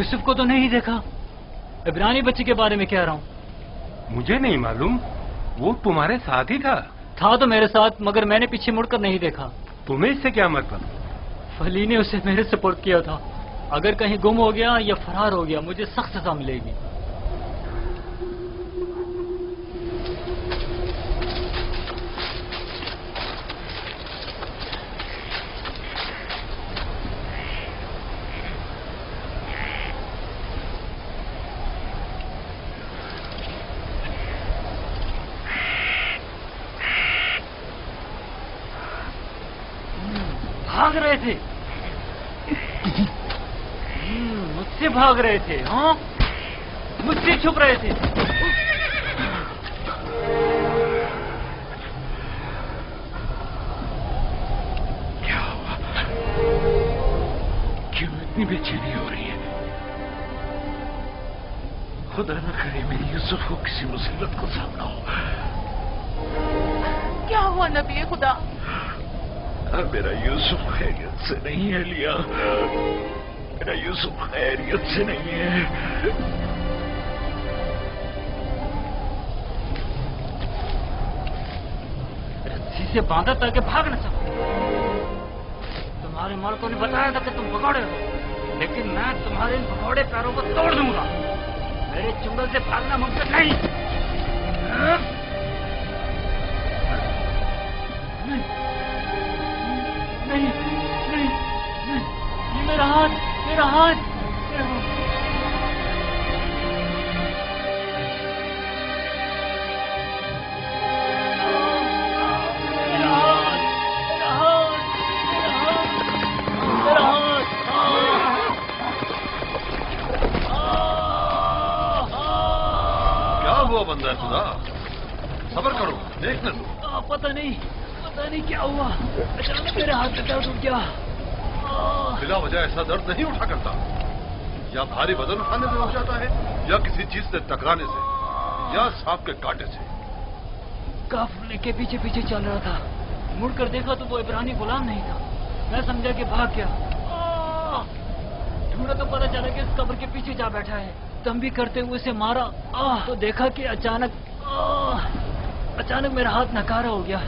यूसुफ को तो नहीं देखा। इब्रानी बच्चे के बारे में कह रहा हूँ। मुझे नहीं मालूम, वो तुम्हारे साथ ही था। था तो मेरे साथ, मगर मैंने पीछे मुड़कर नहीं देखा। तुम्हें इससे क्या मतलब? फली ने उसे मेरे सपोर्ट किया था। अगर कहीं गुम हो गया या फरार हो गया मुझे सख्त सजा मिलेगी। भाग रहे थे, मुझसे भाग रहे थे। हाँ, मुझसे छुप रहे थे। क्या हुआ? क्यों इतनी बेचैनी हो रही है? खुदा न करे मेरी यूसुफ को किसी मुसीबत को सामना हो। क्या हुआ नबी खुदा? मेरा यूसुफ खैरियत से नहीं है लिया। मेरा यूसुफ खैरियत से नहीं है। रस्सी से बांधा ताकि भाग न सको। तुम्हारे मालकों ने बताया था कि तुम भगौड़े हो, लेकिन मैं तुम्हारे इन भगौड़े पैरों को तोड़ दूंगा। मेरे चुंगल से भागना मुमकिन नहीं। नहीं, नहीं, नहीं, नहीं, ये मेरा हाथ, मेरा हाथ, मेरा हाथ। क्या हुआ बंदा खुदा? सब्र करो, देखने दो। पता नहीं क्या हुआ। अचानक मेरे हाथ में दर्द उठ गया। बिला वजह ऐसा दर्द नहीं उठा करता। या भारी वजन उठाने से हो जाता है, या किसी चीज से टकराने से, या सांप के कांटे से। काफिले के पीछे पीछे चल रहा था। मुड़कर देखा तो वो इब्रानी गुलाम नहीं था। मैं समझा कि भाग गया। ढूंढा तो पता चला कि इस कब्र के पीछे जा बैठा है। दम भी करते हुए उसे मारा तो देखा कि अचानक मेरा हाथ नकारा हो गया।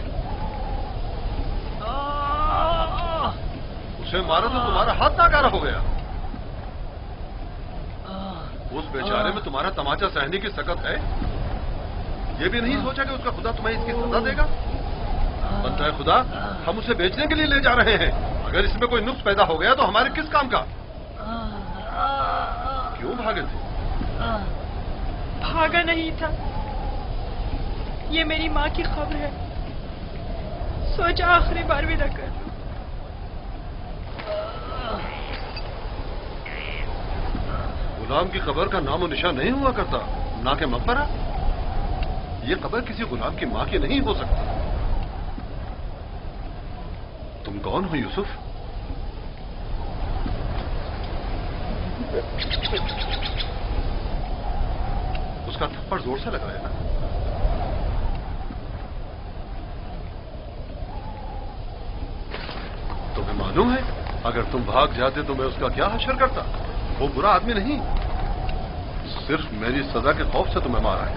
उसे मारा तो तुम्हारा हाथ नाकारा हो गया। उस बेचारे में तुम्हारा तमाचा सहने की सकत है। ये भी नहीं सोचा कि उसका खुदा तुम्हें इसकी सजा देगा। बनता है खुदा, हम उसे बेचने के लिए ले जा रहे हैं। अगर इसमें कोई नुक्स पैदा हो गया तो हमारे किस काम का? क्यों भागे थे? भागा नहीं था, ये मेरी माँ की खबर है। सोचा आखिरी बार विदा कर दूं। गुलाम की खबर का नामो निशान नहीं हुआ करता, ना के मकबरा। ये खबर किसी गुलाम की माँ की नहीं हो सकती। तुम कौन हो यूसुफ? उसका थप्पड़ जोर से लगाया ना। तुम्हें मालूम है, अगर तुम भाग जाते तो मैं उसका क्या हश्र करता। वो बुरा आदमी नहीं, सिर्फ मेरी सजा के खौफ से तुम्हें मारा है।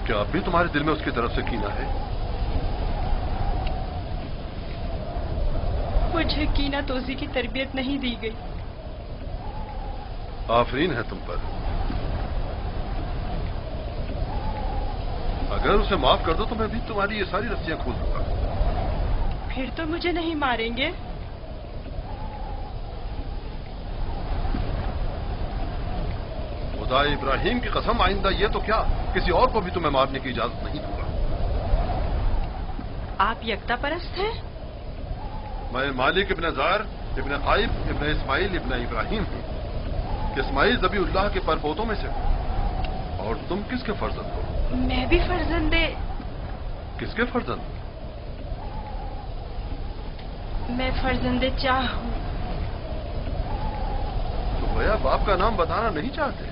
क्या अब भी तुम्हारे दिल में उसकी तरफ से कीना है? मुझे कीना तोजी की तरबियत नहीं दी गई। आफरीन है तुम पर। अगर उसे माफ कर दो तो मैं भी तुम्हारी ये सारी रस्सियां खोल दूंगा। फिर तो मुझे नहीं मारेंगे। खुदा इब्राहिम की कसम, आइंदा ये तो क्या, किसी और को भी तुम्हें मारने की इजाजत नहीं दूंगा। आप यकता परस्त हैं? मैं मालिक इब्न जार इब्न काइब इब्न इस्माइल इब्न इब्राहिम हूं। इस्माइल ज़बीउल्लाह के परपोतों में से। और तुम किसके फर्जंद हो? मैं भी फर्जंदे। किसके फर्जंद? मैं फर्जंदे चाह हूं। तो भैया बाप का नाम बताना नहीं चाहते?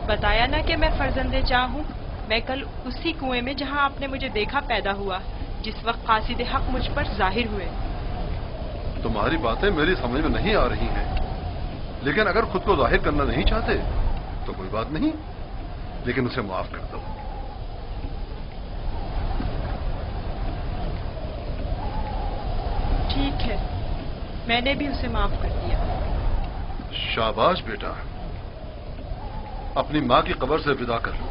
बताया ना कि मैं फर्जंदे चाह हूं। मैं कल उसी कुएं में जहां आपने मुझे देखा पैदा हुआ, जिस वक्त कासिद हक मुझ पर जाहिर हुए। तुम्हारी बातें मेरी समझ में नहीं आ रही हैं, लेकिन अगर खुद को जाहिर करना नहीं चाहते तो कोई बात नहीं, लेकिन उसे माफ कर दो। ठीक है, मैंने भी उसे माफ कर दिया। शाबाश बेटा, अपनी माँ की कब्र से विदा कर लो।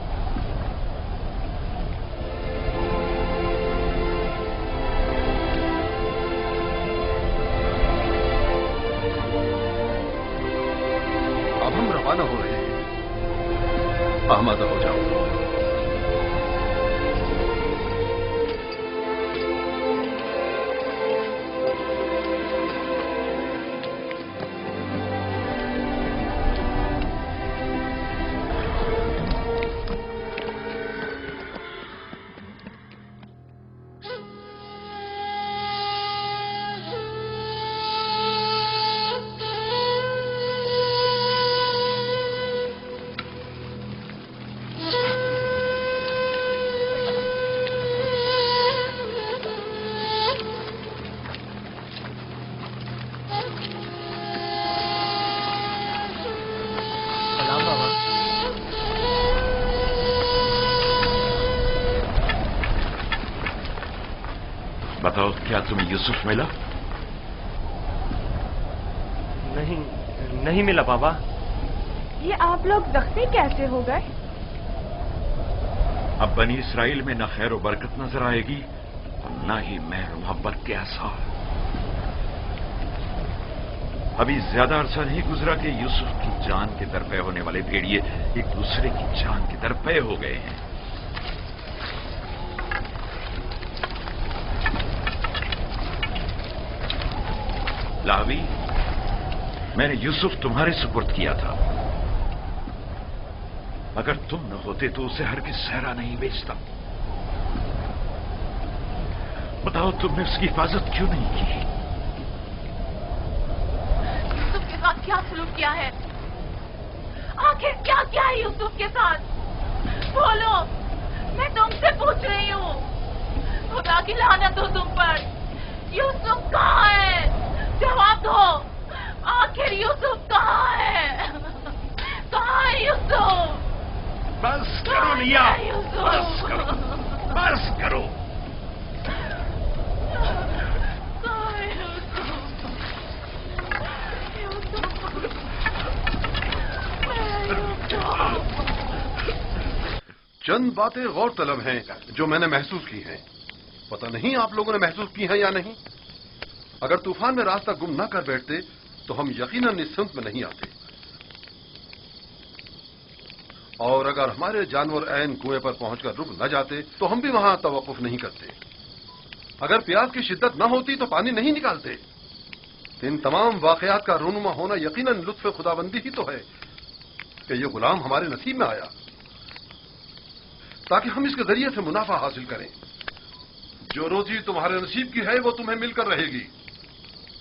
अब हम रवाना हो रहे हैं, आमादा हो जाओ। बताओ, क्या तुम्हें यूसुफ मिला? नहीं मिला बाबा। ये आप लोग जख्मी कैसे हो गए? अब बनी इसराइल में न खैर व बरकत नजर आएगी और न ही मेहर मोहब्बत के आसार। अभी ज्यादा अरसा नहीं गुजरा कि यूसुफ की जान के दरपे होने वाले भेड़िए एक दूसरे की जान के दरपे हो गए हैं। लावी, मैंने यूसुफ तुम्हारे सुपुर्द किया था। अगर तुम न होते तो उसे हरगिज़ सहरा नहीं बेचता। बताओ, तुमने उसकी हिफाजत क्यों नहीं की? यूसुफ के साथ क्या सलूक किया है? आखिर क्या किया है यूसुफ के साथ? बोलो, मैं तुमसे पूछ रही हूँ। खुदा की लानत हो तुम पर। यूसुफ कहाँ है? जवाब दो। आखिर यूसुफ कहाँ है? कहाँ है यूसुफ? बस करो लिया, बस करो, बस करो। कहाँ है यूसुफ? चंद बातें गौर तलब हैं जो मैंने महसूस की हैं। पता नहीं आप लोगों ने महसूस की हैं या नहीं। अगर तूफान में रास्ता गुम न कर बैठते तो हम यकीनन इस सिमत में नहीं आते, और अगर हमारे जानवर ऐन कुएं पर पहुंचकर रुक न जाते तो हम भी वहां तवक्कुफ नहीं करते। अगर प्यास की शिद्दत न होती तो पानी नहीं निकालते। इन तमाम वाकयात का रूनुमा होना यकीनन लुत्फ खुदाबंदी ही तो है कि ये गुलाम हमारे नसीब में आया ताकि हम इसके जरिए से मुनाफा हासिल करें। जो रोजी तुम्हारे नसीब की है वो तुम्हें मिलकर रहेगी।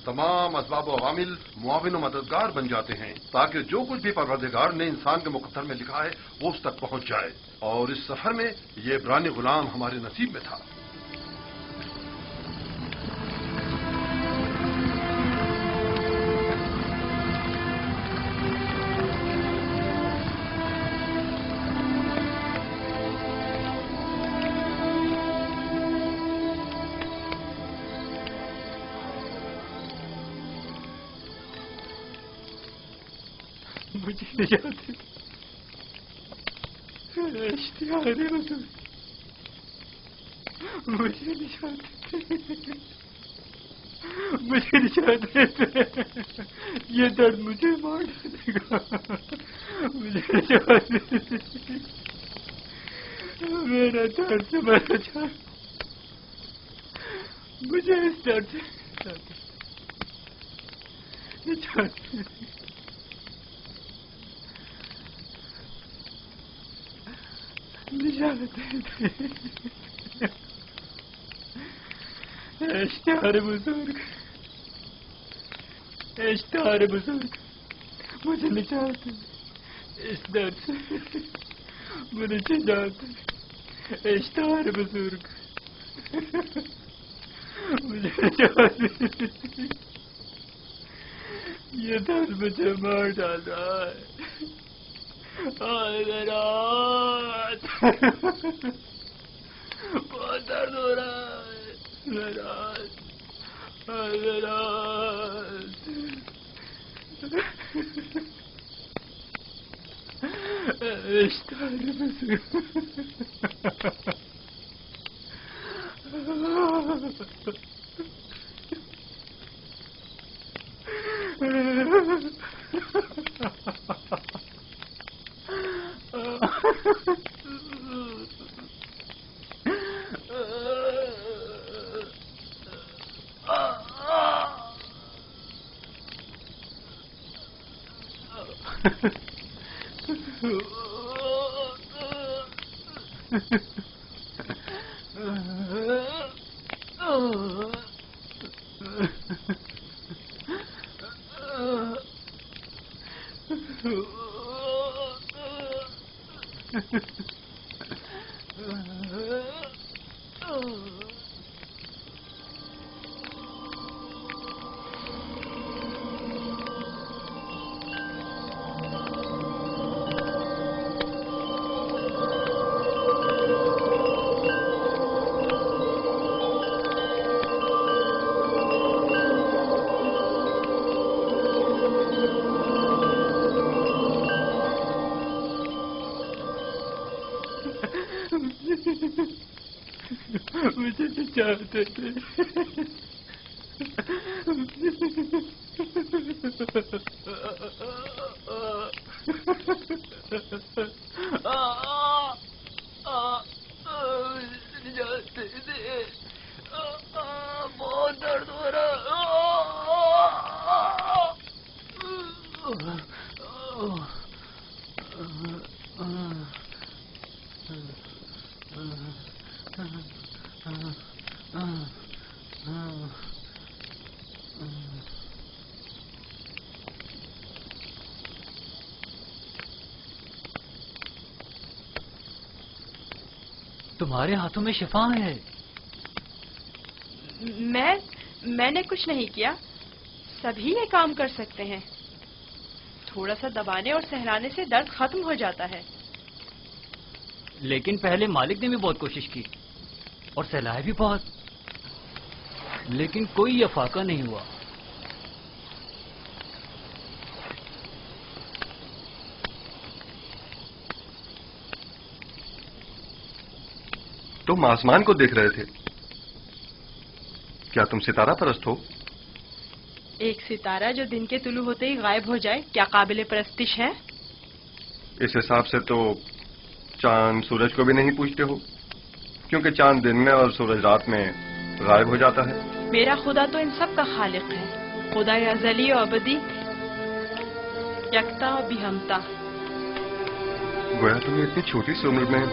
तमाम असबाब व अवामिल मुआविन व मददगार बन जाते हैं ताकि जो कुछ भी परवरदिगार ने इंसान के मुकद्दर में लिखा है वो उस तक पहुंच जाए। और इस सफर में ये इब्रानी गुलाम हमारे नसीब में था। मुझे निजात इश्तिहार हुजूर, मुझे निजात, मुझे निजात, ये दर्द मुझे मार डालेगा। मुझे निजात, मेरा दर्द से मरना चाह, मुझे इस दर्द से निजात। इश्तिहार बुजुर्ग, इश्तिहार बुजुर्ग, मुझे निजात, इस दर्द से मुझे निजात। इश्तिहार बुजुर्ग, मुझे निजात। یہ درد مجھے مار ڈالا ہے. رات بہت درد ہو رہا ہے. رات مجھے تو چاہتے تھے. بہت درد ہو رہا. تمہارے ہاتھوں میں شفا ہے. میں نے کچھ نہیں کیا. سبھی یہ کام کر سکتے ہیں. تھوڑا سا دبانے اور سہلانے سے درد ختم ہو جاتا ہے. لیکن پہلے مالک نے بھی بہت کوشش کی اور سہلائے بھی بہت، لیکن کوئی افاقہ نہیں ہوا. تم آسمان کو دیکھ رہے تھے. کیا تم ستارہ پرست ہو؟ ایک ستارہ جو دن کے طلوع ہوتے ہی غائب ہو جائے کیا قابل پرستش ہے؟ اس حساب سے تو چاند سورج کو بھی نہیں پوچھتے ہو، کیونکہ چاند دن میں اور سورج رات میں غائب ہو جاتا ہے. میرا خدا تو ان سب کا خالق ہے. خدا ازلی و ابدی، یکتا و بہمتا. گویا تم نے اتنی چھوٹی سی عمر میں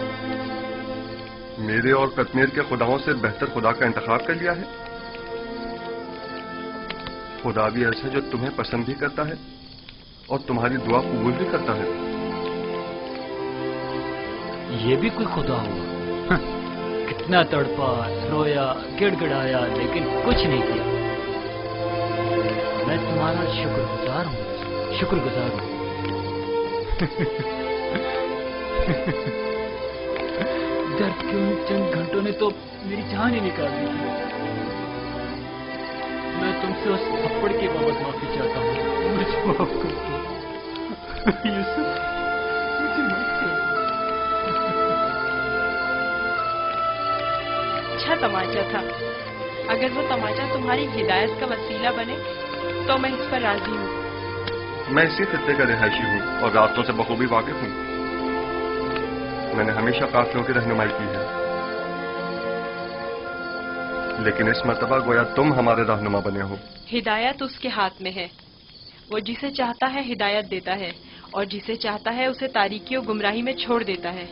میرے اور کتمیر کے خداؤں سے بہتر خدا کا انتخاب کر لیا ہے. خدا بھی ایسا جو تمہیں پسند بھی کرتا ہے اور تمہاری دعا قبول بھی کرتا ہے. یہ بھی کوئی خدا ہوا؟ کتنا تڑپا، رویا، گڑ گڑایا، لیکن کچھ نہیں کیا. میں تمہارا شکر گزار ہوں، شکر گزار ہوں. درد کے ان چند گھنٹوں نے تو میری جان ہی نکال دی تھی. میں تم سے اس تھپڑ کے بابت معافی چاہتا ہوں. مجھے معاف کر دو یوسف، مجھے معاف کر دو. اچھا تماچا تھا. اگر وہ تماچا تمہاری ہدایت کا وسیلہ بنے تو میں اس پر راضی ہوں. میں اسی خطے کا رہائشی ہوں اور راستوں سے بخوبی واقف ہوں. میں نے ہمیشہ قافلوں کی رہنمائی کی ہے، لیکن اس مرتبہ گویا تم ہمارے رہنما بنے ہو. ہدایت اس کے ہاتھ میں ہے. وہ جسے چاہتا ہے ہدایت دیتا ہے اور جسے چاہتا ہے اسے تاریکی و گمراہی میں چھوڑ دیتا ہے.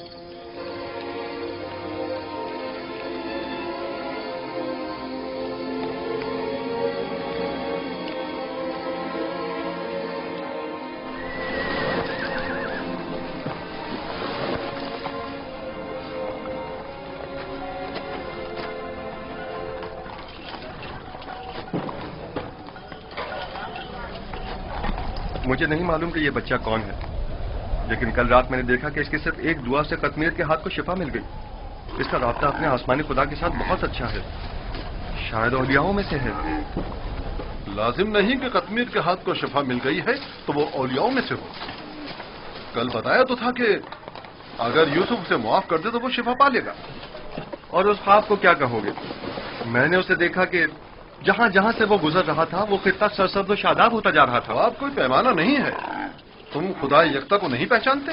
मुझे नहीं मालूम कि ये बच्चा कौन है, लेकिन कल रात मैंने देखा कि इसकी सिर्फ एक दुआ से कतमीर के हाथ को शिफा मिल गई। इसका राब्ता अपने आसमानी खुदा के साथ बहुत अच्छा है, शायद औलियाओं में से है। लाजिम नहीं कि कतमीर के हाथ को शिफा मिल गई है तो वो औलियाओं में से हो। कल बताया तो था कि अगर यूसुफ उसे मुआफ कर दे तो वो शिफा पा लेगा। और उस ख्वाब को क्या कहोगे? मैंने उसे देखा कि जहां जहां से वो गुजर रहा था वो खित्ता सरसब्ज और शादाब होता जा रहा था। ख्वाब कोई पैमाना नहीं है। तुम खुदा यकता को नहीं पहचानते?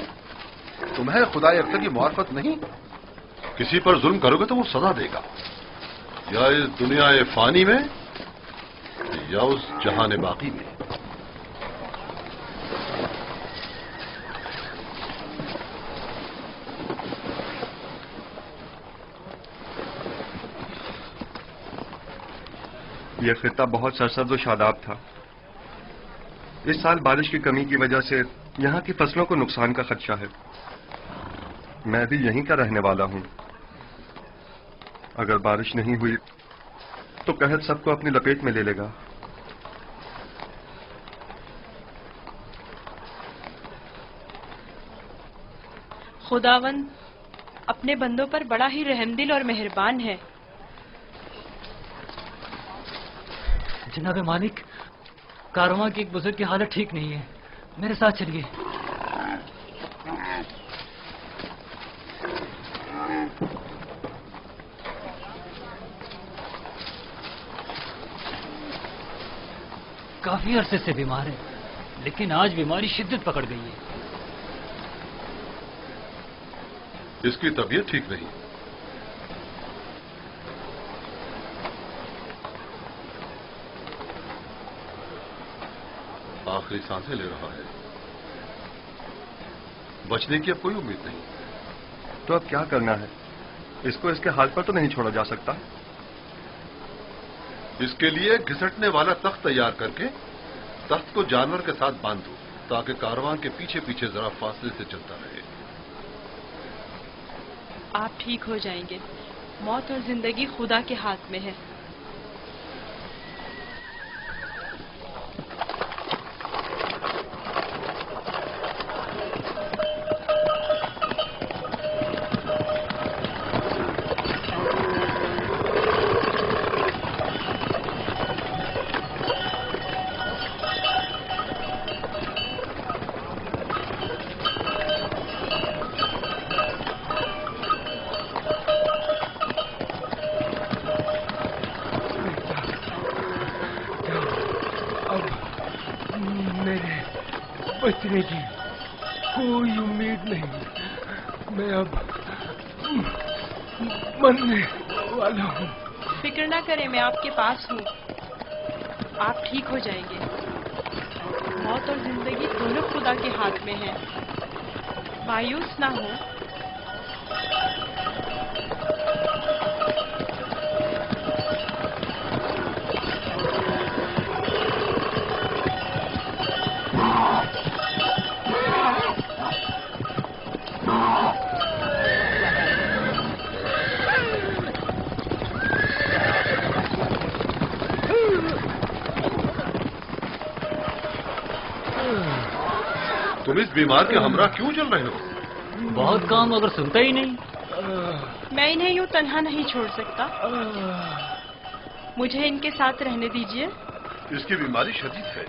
तुम्हें खुदा यकता की मार्फत नहीं? किसी पर जुल्म करोगे तो वो सजा देगा, या इस दुनिया फानी में या उस जहान बाकी में। यह खित्ता बहुत सरसब्ज और शादाब था। इस साल बारिश की कमी की वजह से यहाँ की फसलों को नुकसान का खदशा है। मैं भी यहीं का रहने वाला हूँ। अगर बारिश नहीं हुई तो कहत सबको अपनी लपेट में ले लेगा। खुदावंद अपने बंदों पर बड़ा ही रहमदिल और मेहरबान है। जनाब मालिक, कारवां की एक बुजुर्ग की हालत ठीक नहीं है, मेरे साथ चलिए। काफी अरसे से बीमार है, लेकिन आज बीमारी शिद्दत पकड़ गई है। इसकी तबीयत ठीक नहीं। आखिरी सांसें ले रहा है। बचने की अब कोई उम्मीद नहीं। तो अब क्या करना है? इसको इसके हाल पर तो नहीं छोड़ा जा सकता। इसके लिए घिसटने वाला तख्त तैयार करके तख्त को जानवर के साथ बांध दो, ताकि कारवां के पीछे पीछे जरा फासले से चलता रहे। आप ठीक हो जाएंगे। मौत और जिंदगी खुदा के हाथ में है। बचने की कोई उम्मीद नहीं। मैं अब मरने वाला हूँ। फिक्र ना करें, मैं आपके पास हूँ। आप ठीक हो जाएंगे। मौत और जिंदगी दोनों खुदा के हाथ में है। मायूस ना हो। तुम इस बीमार के हमरा क्यों चल रहे हो? बहुत काम अगर सुनता ही नहीं। मैं इन्हें यूं तन्हा नहीं छोड़ सकता। मुझे इनके साथ रहने दीजिए। इसकी बीमारी शदीद है,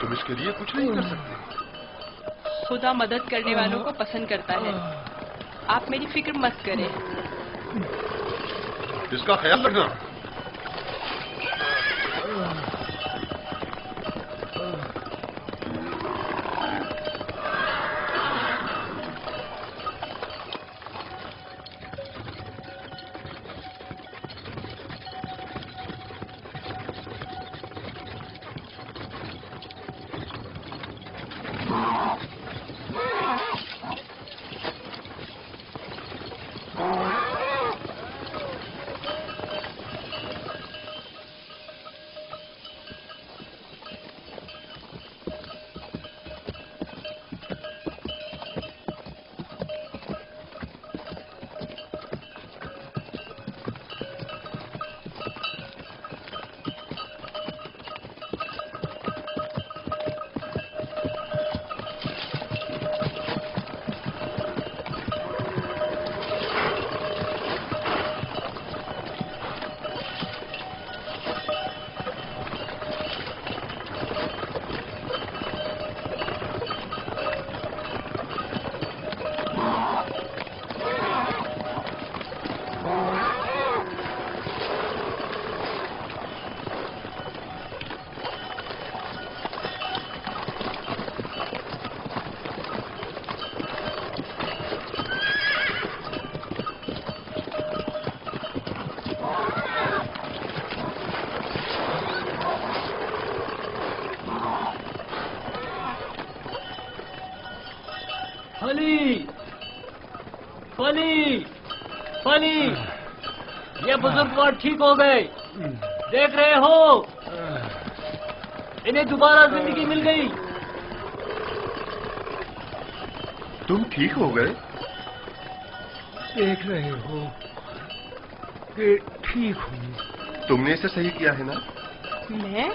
तुम इसके लिए कुछ नहीं कर सकते। खुदा मदद करने वालों को पसंद करता है। आप मेरी फिक्र मत करें। इसका ख्याल रखना। فانی فانی یہ بزرگوار ٹھیک ہو گئے، دیکھ رہے ہو انہیں دوبارہ زندگی مل گئی۔ تم ٹھیک ہو گئے؟ دیکھ رہے ہو کہ ٹھیک ہوں۔ تم نے اسے صحیح کیا ہے نا؟ میں؟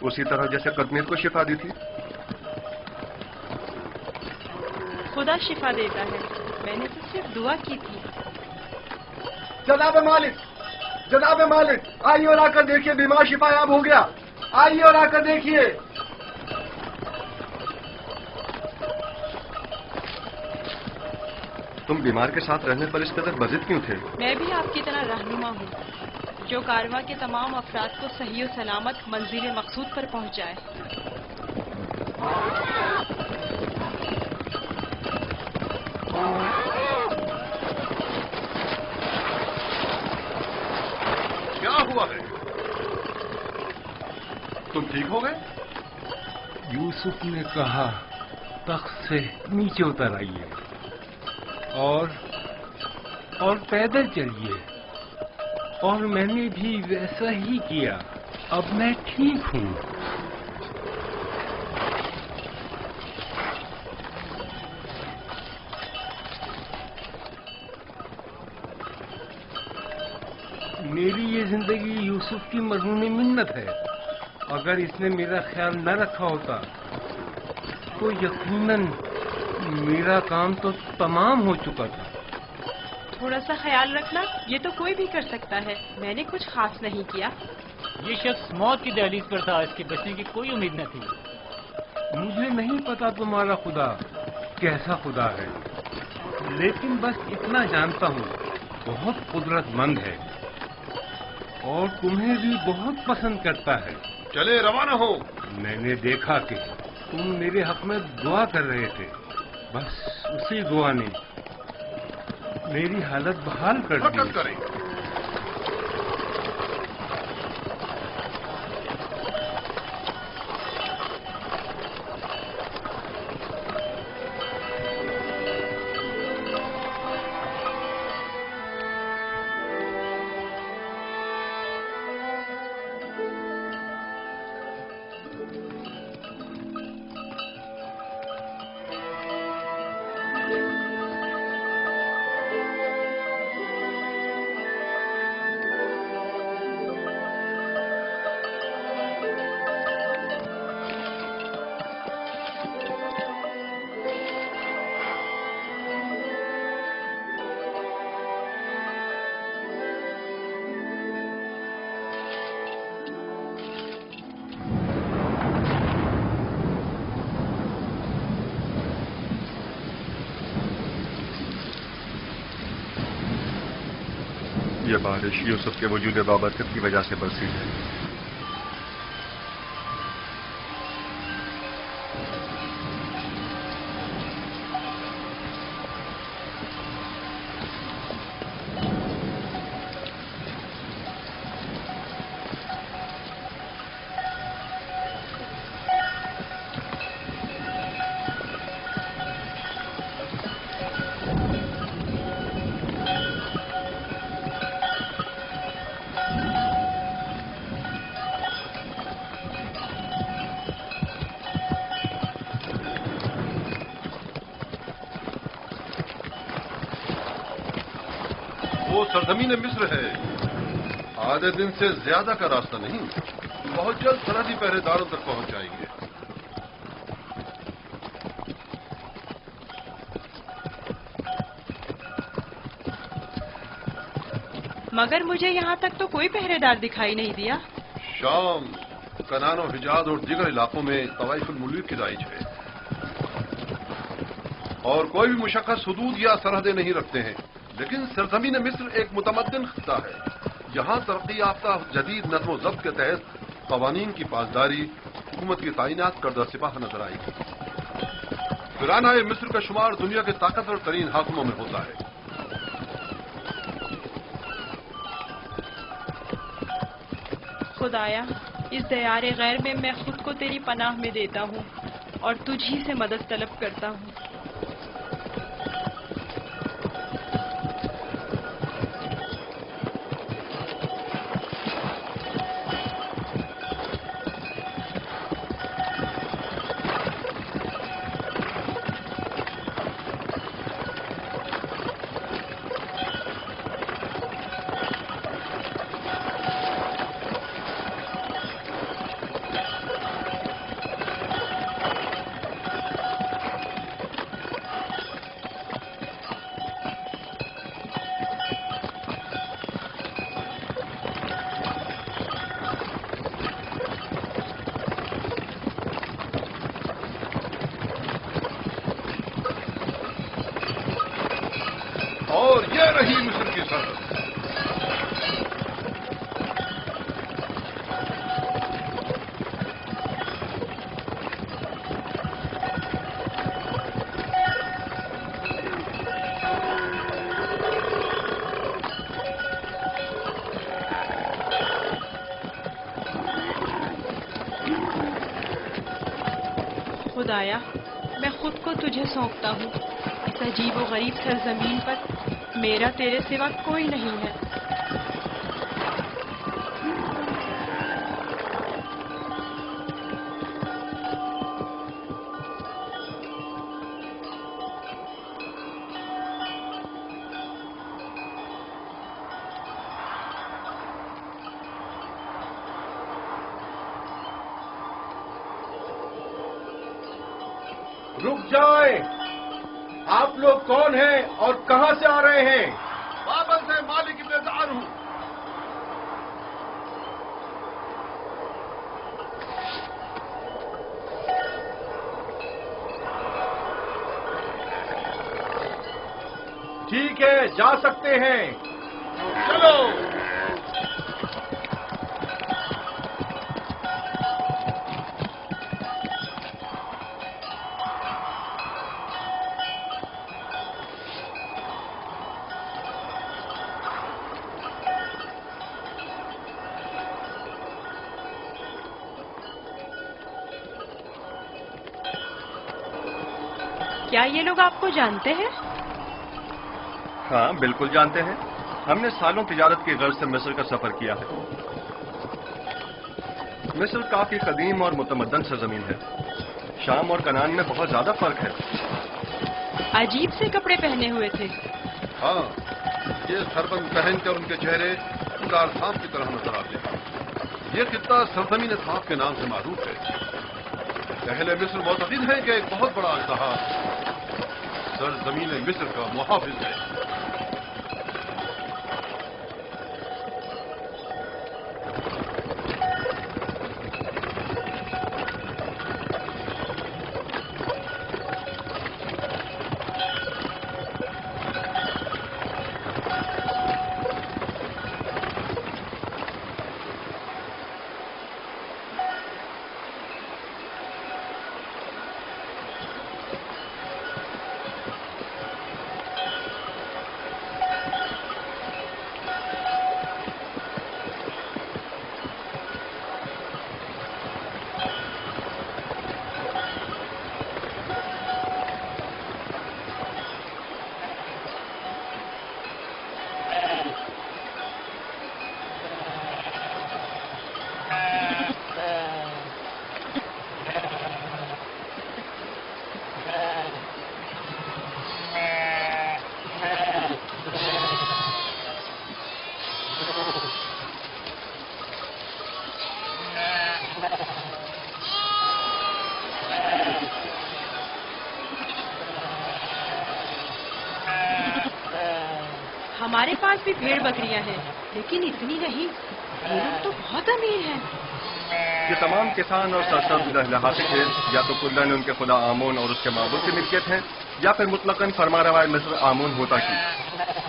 اسی طرح جیسے قطمیت کو شفا دی تھی۔ خدا شفا دیتا ہے، میں نے تو صرف دعا کی تھی۔ جناب مالک، جناب مالک، آئیے اور آ کر دیکھیے بیمار شفا یاب ہو گیا، آئیے اور آ کر دیکھیے۔ تم بیمار کے ساتھ رہنے پر اس قدر بضد کیوں تھے؟ میں بھی آپ کی طرح رہنما ہوں جو کارواں کے تمام افراد کو صحیح و سلامت منزل مقصود پر پہنچائے۔ کیا ہوا ہے؟ تم ٹھیک ہو گئے؟ یوسف نے کہا تخت سے نیچے اتر آئیے اور پیدل چلیے، اور میں نے بھی ویسا ہی کیا۔ اب میں ٹھیک ہوں۔ میری یہ زندگی یوسف کی مرہون منت ہے۔ اگر اس نے میرا خیال نہ رکھا ہوتا تو یقیناً میرا کام تو تمام ہو چکا تھا۔ تھوڑا سا خیال رکھنا یہ تو کوئی بھی کر سکتا ہے، میں نے کچھ خاص نہیں کیا۔ یہ شخص موت کی دہلیز پر تھا، اس کے بچنے کی کوئی امید نہ تھی۔ مجھے نہیں پتا تمہارا خدا کیسا خدا ہے، لیکن بس اتنا جانتا ہوں بہت قدرت مند ہے اور تمہیں بھی بہت پسند کرتا ہے۔ چلے روانہ ہو۔ میں نے دیکھا کہ تم میرے حق میں دعا کر رہے تھے، بس اسی دعا نے میری حالت بحال کر دی۔ حرکت کریں۔ یہ بارش یوسف کے وجود بابرکت کی وجہ سے برسی ہے۔ وہ سرزمین مصر ہے، آدھے دن سے زیادہ کا راستہ نہیں، بہت جلد سرحدی پہرے داروں تک پہنچ جائیں گے۔ مگر مجھے یہاں تک تو کوئی پہرے دار دکھائی نہیں دیا۔ شام، کنان و حجاز اور دیگر علاقوں میں طوائف الملوک کی رائج ہے، اور کوئی بھی مشخص حدود یا سرحدیں نہیں رکھتے ہیں، لیکن سرزمین مصر ایک متمدن خطہ ہے۔ یہاں ترقی یافتہ جدید نظم و ضبط کے تحت قوانین کی پاسداری، حکومت کی تعینات کردہ سپاہ نظر آئے گی۔ فرعونہ مصر کا شمار دنیا کے طاقتور ترین حاکموں میں ہوتا ہے۔ خدایا، اس دیار غیر میں میں خود کو تیری پناہ میں دیتا ہوں اور تجھ ہی سے مدد طلب کرتا ہوں۔ यही मिस्र की सरहद। खुदाया, मैं खुद को तुझे सौंपता हूँ। इस अजीब व गरीब सरजमीन पर मेरा तेरे सिवा कोई नहीं है। रुक जाएं! आप लोग कौन हैं और कहां से आ रहे हैं? बाबल से मालिक बेजार हूं। ठीक है, जा सकते हैं। चलो। क्या ये लोग आपको जानते हैं? हाँ, बिल्कुल जानते हैं। हमने सालों तिजारत की गर्ज से मिस्र का सफर किया है। मिस्र काफी कदीम और मुतमद्दन सरजमीन है। शाम और कनान में बहुत ज्यादा फर्क है। अजीब से कपड़े पहने हुए थे। हाँ, ये सरबंद पहनकर उनके चेहरे उदार सांप की तरह नजर आते हैं। ये खित्ता सरजमीन सांप के नाम से मारूफ है। पहले मिस्र मोतक़िद है कि एक बहुत बड़ा अजदहा सरजमीन मिस्र का मुहाफिज है। हमारे पास भी भेड़ बकरियां हैं, लेकिन इतनी नहीं। ये लोग तो बहुत अमीर हैं। ये तमाम किसान और सरसब्ज लहलहाते खेत या तो कुल्ला ने उनके खुदा आमून और उसके माबूद की मिल्कियत है, या फिर मुतलकन फरमा रवा मिस्र आमून होता की।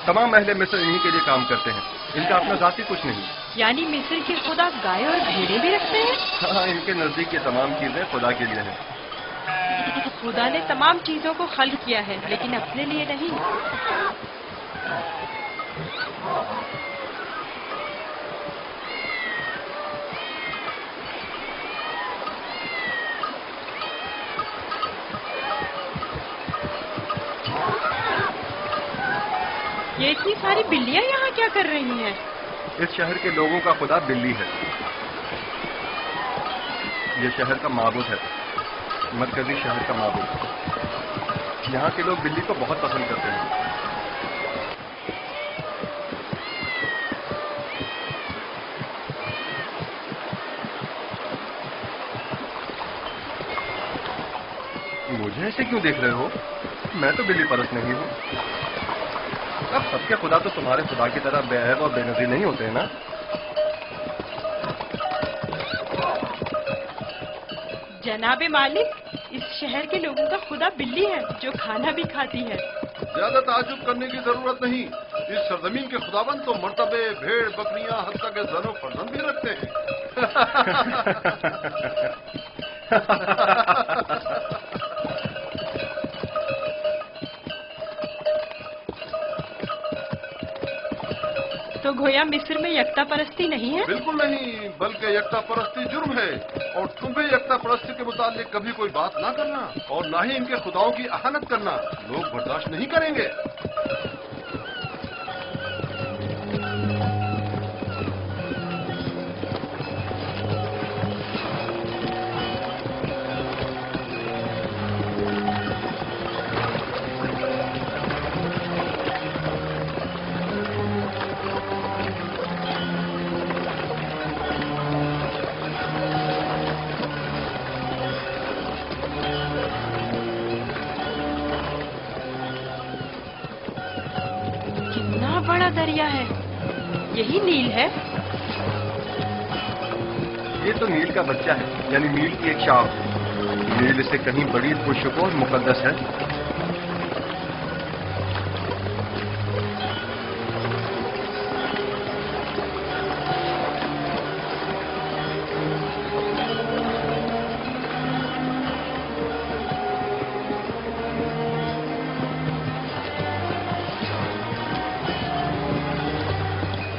तमाम अहले मिस्र इन्हीं के लिए काम करते हैं। इनका अपना जाति कुछ नहीं। यानी मिस्र के खुदा गाय और भेड़ें भी रखते हैं? हाँ, इनके नजदीक ये तमाम चीजें खुदा के लिए हैं। खुदा ने तमाम चीजों को खल्क किया है, लेकिन अपने लिए नहीं। ये इतनी सारी बिल्लियां यहाँ क्या कर रही हैं? इस शहर के लोगों का खुदा बिल्ली है। ये शहर का माबूद है, मरकजी शहर का माबूद। यहाँ के लोग बिल्ली को बहुत पसंद करते हैं। मुझे ऐसे क्यों देख रहे हो? मैं तो बिल्ली परस्त नहीं हूँ। अब सबके खुदा तो तुम्हारे खुदा की तरह बेऐब और बेनज़ीर नहीं होते हैं ना? जनाबे मालिक, इस शहर के लोगों का खुदा बिल्ली है, जो खाना भी खाती है। ज्यादा ताज्जुब करने की जरूरत नहीं। इस सरजमीन के खुदाबंद तो मर्तबे, भेड़, बकरियां, हत्ता के जनो फर्जंद भी रखते हैं। तो गोया मिस्र में यकता परस्ती नहीं है? बिल्कुल नहीं, बल्कि यकता परस्ती जुर्म है। और तुम्हें यकता परस्ती के मुतालिक कभी कोई बात ना करना और ना ही इनके खुदाओं की अहानत करना लोग बर्दाश्त नहीं करेंगे। बड़ा दरिया है, यही नील है? ये तो नील का बच्चा है, यानी नील की एक शाख। नील से कहीं बड़ी खुशबू और मुकद्दस है।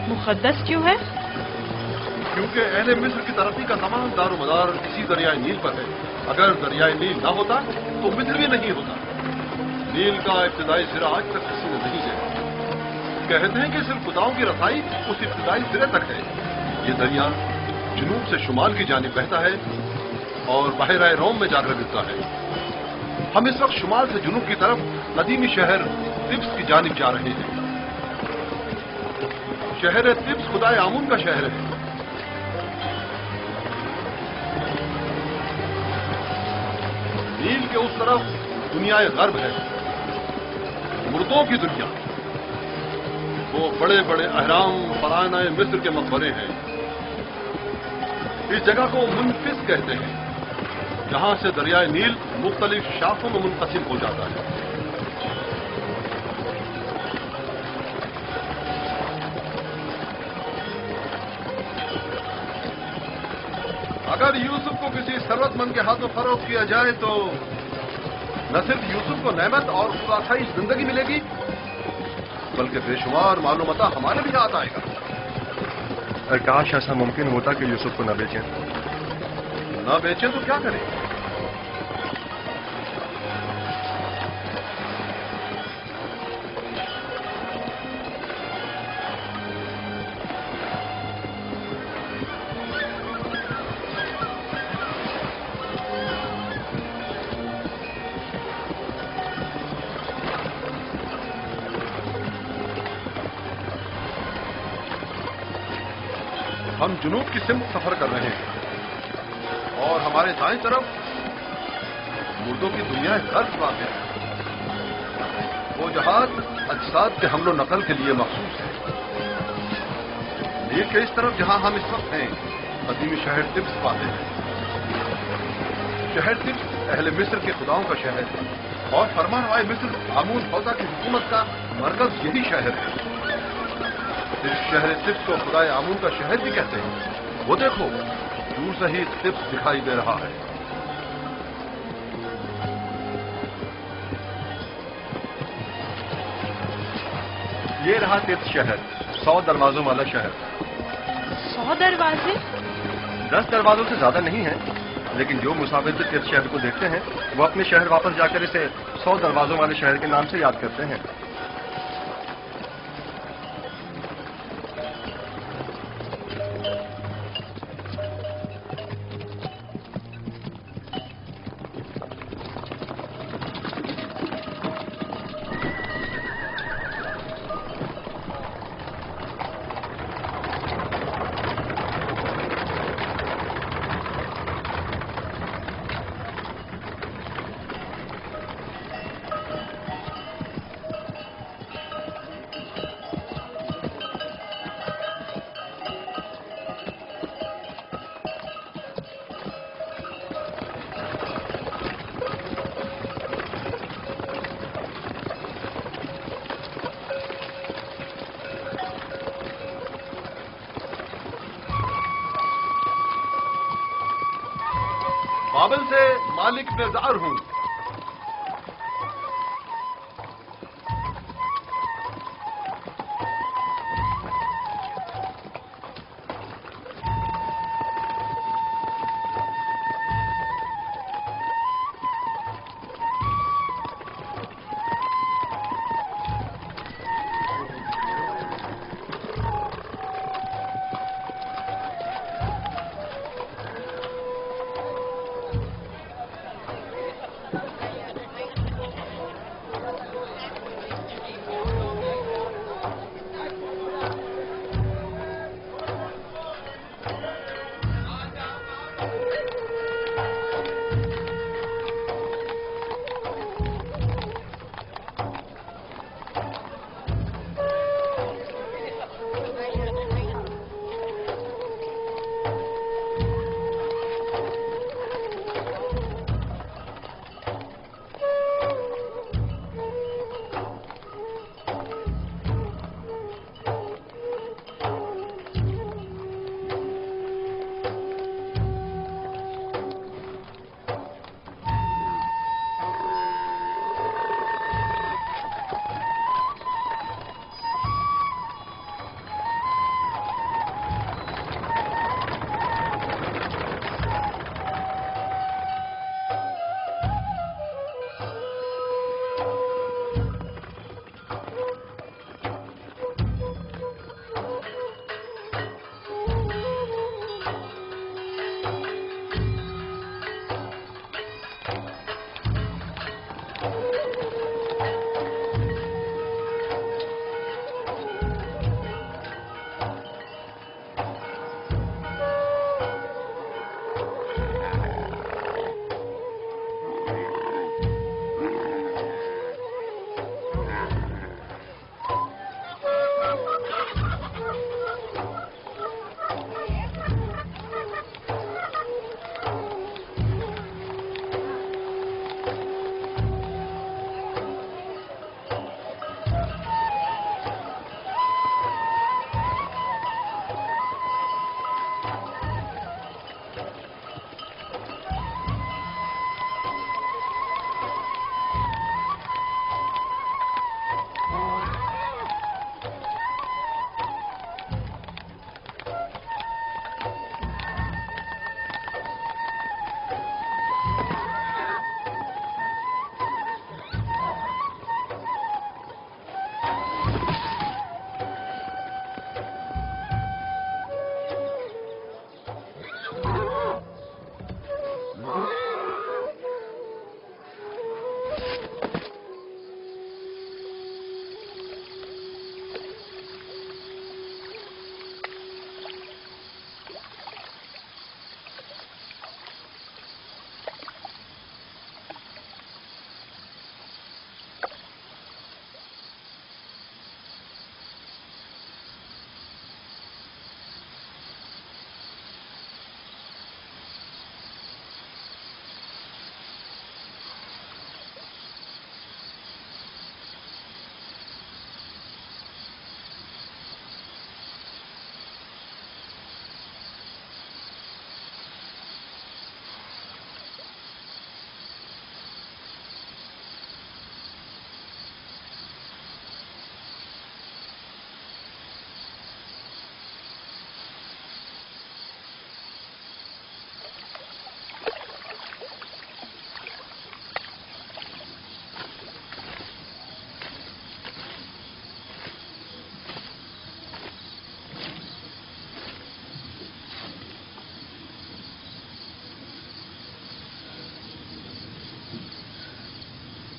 मुकद्दस क्यों है? क्योंकि अहले मिस्र की तरक्की का तमाम दारोमदार इसी दरियाए नील पर है। अगर दरियाए नील ना होता तो मिस्र भी नहीं होता। नील का इब्तिदाई सिरा आज तक किसी ने नहीं देखा। कहते हैं कि सिर्फ खुदाओं की रसाई उस इब्तिदाई सिरे तक है। ये दरिया जुनूब से शुमाल की जानिब बहता है और बहराए रोम में जाकर गिरता है। हम इस वक्त शुमाल से जुनूब की तरफ कदीमी शहर तिब्स की जानिब जा रहे हैं। शहर तिब्स खुदाए आमून का शहर है। नील के उस तरफ दुनियाए गर्ब है, मुर्दों की दुनिया। वो बड़े बड़े अहराम फरानाए मिस्र के मकबरे हैं। इस जगह को मुनफिस कहते हैं, जहां से दरियाए नील मुख्तलिफ शाखों में मुनकसिम हो जाता है। अगर यूसुफ को किसी सरवतमंद के हाथों फरोख्त किया जाए तो न सिर्फ यूसुफ को नेमत और खुदासाई जिंदगी मिलेगी, बल्कि बेशुमार मालूमता हमारे भी हाथ आएगा। काश ऐसा मुमकिन होता कि यूसुफ को न बेचें। न बेचें तो क्या करें? हम जुनूब की सिमत सफर कर रहे हैं और हमारे दाएं तरफ मुर्दों की दुनिया गर्द वाक़ है। वो जहाज अजसाद के हमलो नकल के लिए मखसूस है। नील के इस तरफ जहां हम इस वक्त हैं, कदीमी शहर तिब्स पाते हैं। शहर तिब्स अहले मिस्र के खुदाओं का शहर है और फरमानवाए मिस्र आमून फौजा की हुकूमत का मरकज यही शहर है। इस शहर तिब्स को खुदाए आमून का शहर भी कहते हैं। वो देखो, दूर से ही तिब्स दिखाई दे रहा है। ये रहा तिब्स शहर, 100 दरवाजों वाला शहर। 100 दरवाजे? 10 दरवाजों से ज्यादा नहीं है, लेकिन जो मुसाफिर तिब्स शहर को देखते हैं वो अपने शहर वापस जाकर इसे 100 दरवाजों वाले शहर के नाम से याद करते हैं। بابل سے مالک نزار ہوں.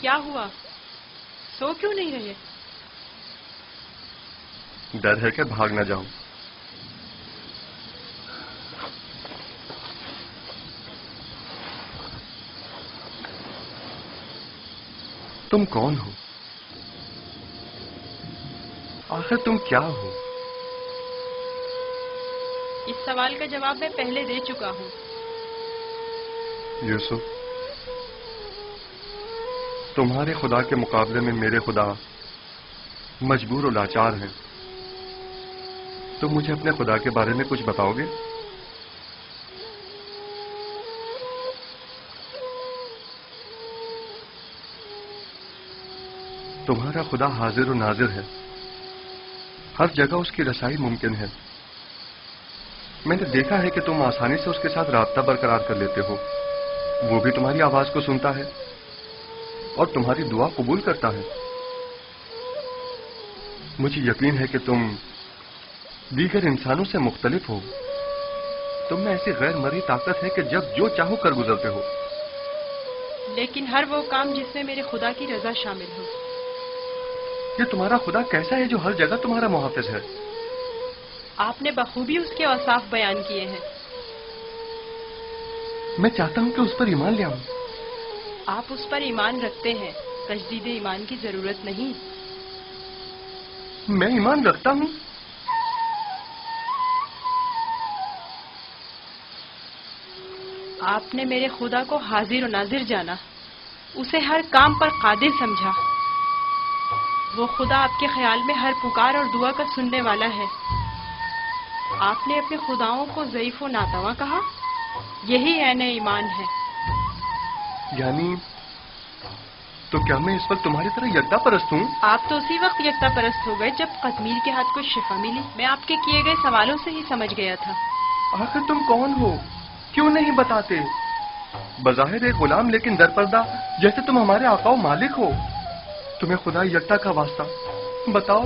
کیا ہوا؟ سو کیوں نہیں رہے؟ ڈر ہے کہ بھاگ نہ جاؤں. تم کون ہو؟ آخر تم کیا ہو؟ اس سوال کا جواب میں پہلے دے چکا ہوں. یوسف، تمہارے خدا کے مقابلے میں میرے خدا مجبور و لاچار ہیں. تم مجھے اپنے خدا کے بارے میں کچھ بتاؤ گے؟ तुम्हारा खुदा हाजिर और नाजिर है, हर जगह उसकी रसाई मुमकिन है। मैंने देखा है कि तुम आसानी से उसके साथ राब्ता बरकरार कर लेते हो। वो भी तुम्हारी आवाज को सुनता है और तुम्हारी दुआ कबूल करता है। मुझे यकीन है कि तुम दीगर इंसानों से मुख्तलिफ हो। तुम में ऐसी गैर मर्जी ताकत है कि जब जो चाहो कर गुजरते हो। लेकिन हर वो काम जिसमें मेरे खुदा की रजा शामिल हो। ये तुम्हारा खुदा कैसा है जो हर जगह तुम्हारा मुहाफिज है? आपने बखूबी उसके औसाफ बयान किए हैं। मैं चाहता हूं कि उस पर ईमान ले आऊं। आप उस पर ईमान रखते हैं, तजदीद ईमान की जरूरत नहीं। मैं ईमान रखता हूं। आपने मेरे खुदा को हाजिर और नाजिर जाना, उसे हर काम पर कादिर समझा। वो खुदा आपके ख्याल में हर पुकार और दुआ का सुनने वाला है। आपने अपने खुदाओं को ज़ईफ़ और नातवा कहा। यही ऐन ईमान है। यानी तो क्या मैं इस वक्त तुम्हारी तरह यकता परस्त हूँ? आप तो उसी वक्त यकता परस्त हो गए जब कतमीर के हाथ को शिफा मिली। मैं आपके किए गए सवालों से ही समझ गया था। आखिर तुम कौन हो? क्यों नहीं बताते? बज़ाहिर एक गुलाम लेकिन दरपर्दा, जैसे तुम हमारे आका व मालिक हो। तुम्हें खुदा यकता का वास्ता, बताओ।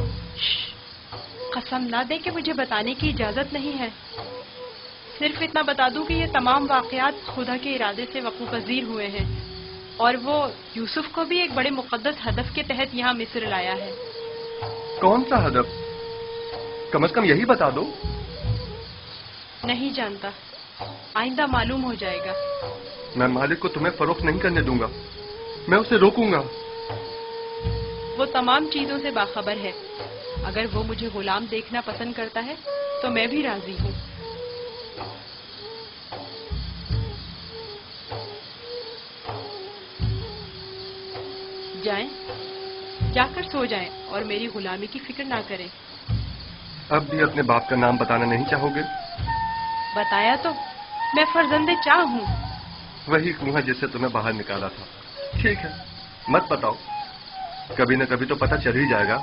कसम ना दे कि मुझे बताने की इजाजत नहीं है। सिर्फ इतना बता दूं कि ये तमाम वाकयात खुदा के इरादे से वक़ू पज़ीर हुए हैं और वो यूसुफ को भी एक बड़े मुक़द्दस हदफ के तहत यहाँ मिस्र लाया है। कौन सा हदफ? कम से कम यही बता दो। नहीं जानता, आइंदा मालूम हो जाएगा। मैं मालिक को तुम्हें फरोख्त नहीं करने दूंगा। मैं उसे रोकूंगा। वो तमाम चीजों से बाखबर है। अगर वो मुझे गुलाम देखना पसंद करता है तो मैं भी राजी हूँ। जाएं, जाकर सो जाएं और मेरी गुलामी की फिक्र ना करें। अब भी अपने बाप का नाम बताना नहीं चाहोगे? बताया तो, मैं फर्जंदे चाह हूँ। वही कुआं जिससे तुम्हें बाहर निकाला था। ठीक है, मत बताओ। कभी न कभी तो पता चल ही जाएगा।